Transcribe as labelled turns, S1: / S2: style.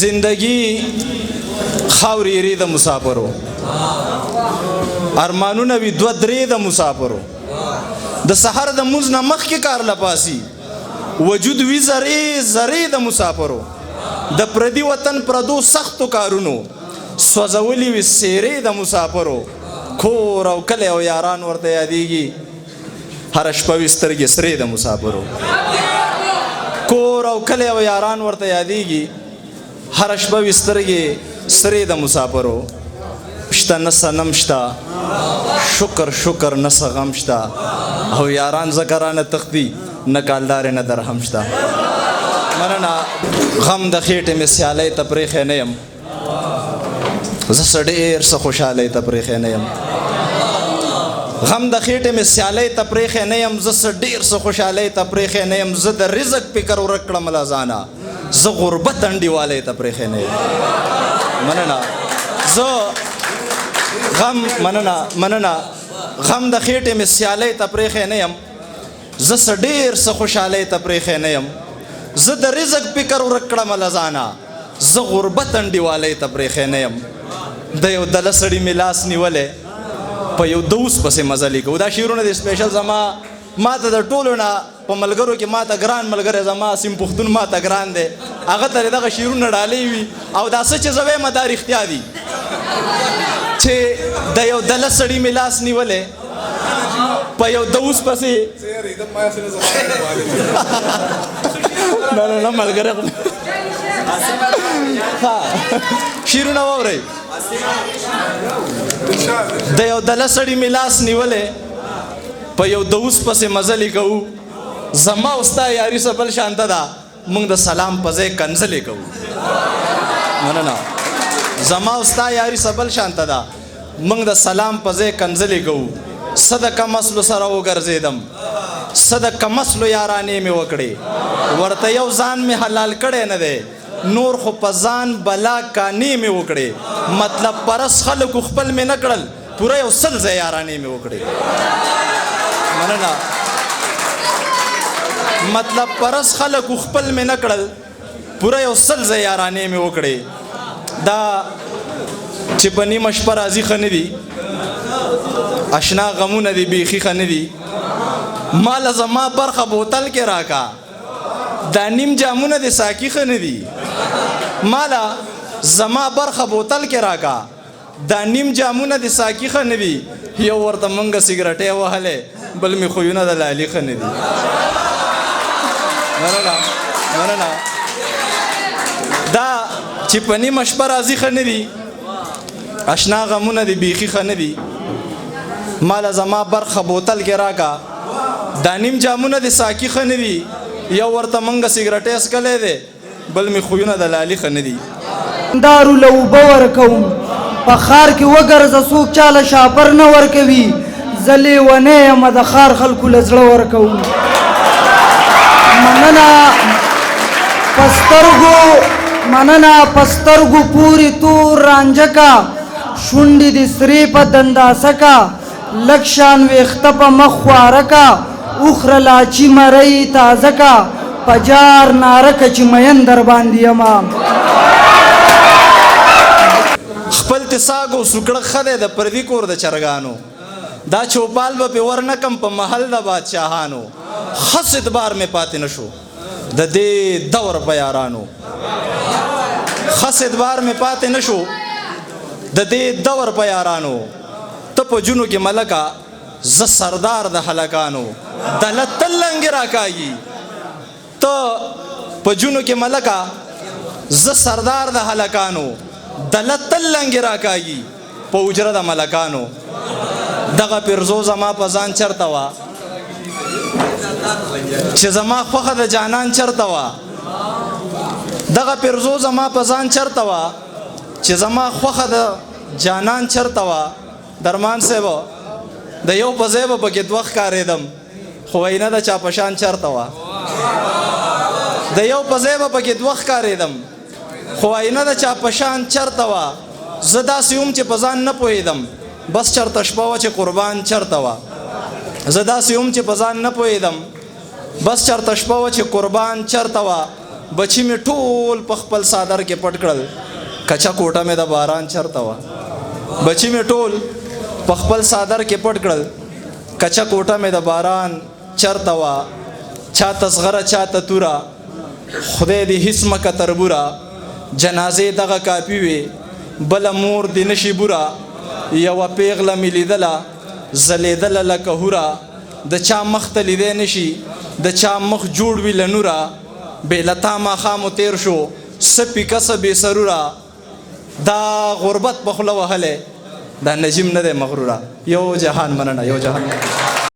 S1: زندگی خاورې ری د مسافرو ارمانونه وي دوه درې د مسافرو د سحر د مونځ نه مخکې کار لپاسي وجود وي زرې زرې د مسافرو د پردي وطن پردو سختو کارونو سوځولي وي څېرې د مسافرو کور او کلی او یاران ورته یادېږي هره شپه وي سترګې سرې د مسافرو کور او کلی او یاران ورته یادېږي هر شپه وي سترګې سرې د مسافرو شته نه صنم شته شکر شکر نه څه غم شته او یاران ځکه رانه تښتي نه کالدارې نه درهم شته مننه غم د خېټې مې سیالۍ ته پرېښی نه یم زه څه ډېر څه خوشحالۍ ته پرېښی نه یم غم د خېټې مې سیالۍ ته پرېښی نه یم زه څه ډېر څه خوشحالۍ ته پرېښی نه یم زه د رزق فکر ورک کړم له ځانه زه غربت انډیوالی ته پرېښی نه یم مننه زه غم مننه غم د خېټې مې سیالۍ ته پرېښی نه یم زه څه ډېر څه خوشحالۍ ته پرېښی نه یم زه د رزق فکر ورک کړم له ځانه زه غربت انډیوالی ته پرېښی نه یم د یو دله سړي مې لاس نیولی په یو دوس پسې مزلې کوو دا شعرونه د سپیشل ما ته د ټولو نه په ملګرو کې ما ته ګران ملګری زما سیم پښتون ما ته ګران دی هغه ته دغه شعرونه ډالۍ وي او دا څه چې زه وایم دا رښتیا دي چې د یو دله سړي مې لاس نیولی په یو دوس پسې نه ملګری شعرونه واورئ د یو دله سړي مې لاس نیولی په یو دوس پسې مزلې کوو زما او ستا یاري څه بل شانته ده موږ د سلام په ځای کنځلې کوو مننه زما او ستا یاري څه بل شانته ده موږ د سلام په ځای کنځلې کوو څه د کمسلو سره وګرځېدم څه د کمسلو یارانې مې وکړې ورته یو ځان مې حلال کړی نه دی نور خو په ځان بلا کانې مې وکړې مطلب پرس خلکو خپل مې نه کړل پوره یو سل ځای یارانې مې وکړې مننه مطلب پرس خلکو خپل مې نه کړل پوره یو سل ځای یارانې مې وکړې دا چې په نیمه شپه راځي ښه نه دي اشنا غمونه دي بیخي ښه نه دي ماله زما برخه بوتل کې راکا دا نیم جامونه د ساقي ښه نه دي ماله زما برخه بوتل کې راکا دا نیم جامونه د ساقي ښه نه دي یو ورته مونږه سګرټې وهلې بل مې خویونه د لالي ښه نه دي مننه دا چې په نیمه شپه راځي ښه نه دي اشنا غمونه دي بیخي ښه نه دي ماله زما برخه بوتل کې راکا دا نیم جامونه د ساقي ښه نه دي یو ورته مونږه سګرټې څکلی دی بل مې خویونه د لالي ښه نه دي
S2: دارو له اوبه ورکوم په ښار کې وګرځه څوک چاله شاپر نه ورکوي زه لیونی یم د ښار خلکو له زړه ورکوم مننه په سترګو پورې تور رانجه کا شونډې دې سرې په دنداسه کا لږ شان ویښته په مخ خواره کا اوخره لاچي مرۍ تازه کا په جار ناره که چې مین در باندې یمه
S1: خپل تساګو سوکړه ښه دی د پردي کور د چرګانو دا چوپال به پې ور نه کم په محل د بادشاهانو خس ادبار مې پاتې نه شو د دې دور په یارانو خس ادبار مې پاتې نه شو د دې دور په یارانو ته په جونو کې ملکه زه سردار د هلکانو دله تل لنګې راکاږي ته په جونو کې ملکه زه سردار د هلکانو دله تل لنګې راکاږي په اجره د ملکانو دغه پیرزو زما په ځان چرته وه چې زما خوښه د جانان چرته وه دغه پیرزو زما په ځان چرته وه چې زما خوښه د جانان چرته وه درمان صاحب د یو په ځای به پکې دوه ښکارېدم خو وینا د چا په شان چرته وه د یو په ځای به پکې دوه ښکارېدم خو وینا د چا په شان چرته وه زه داسې وم چې په ځان نه پوهېدم بس چرته شپه وه چې قربان چرته وه زه داسې وم چې په ځان نه پوهېدم بس چرته شپه وه چې قربان چرته وه بچی می ټول په خپل صادر کې پټ کړل کچا کوټه مې د باران چرته وه بچی می ټول په خپل صادر کې پټ کړل کچا کوټه مې د باران چرته وه چا تصغره چا تتوره خدای دې هیڅ مکه تربوره جنازې دغه کاپي وي بله مور دې نشي بوره یوه پیغله مې لیدله ځلېدله لکه هوره د چا مخ ته لیدی نشي د چا مخ جوړ وي له نوره بې له تا ماښامو تېر شو څه پیکه څه بې سروره دا غربت په خوله وهلی دا نجیم نه دی مغروره یو جهان مننه یو جهان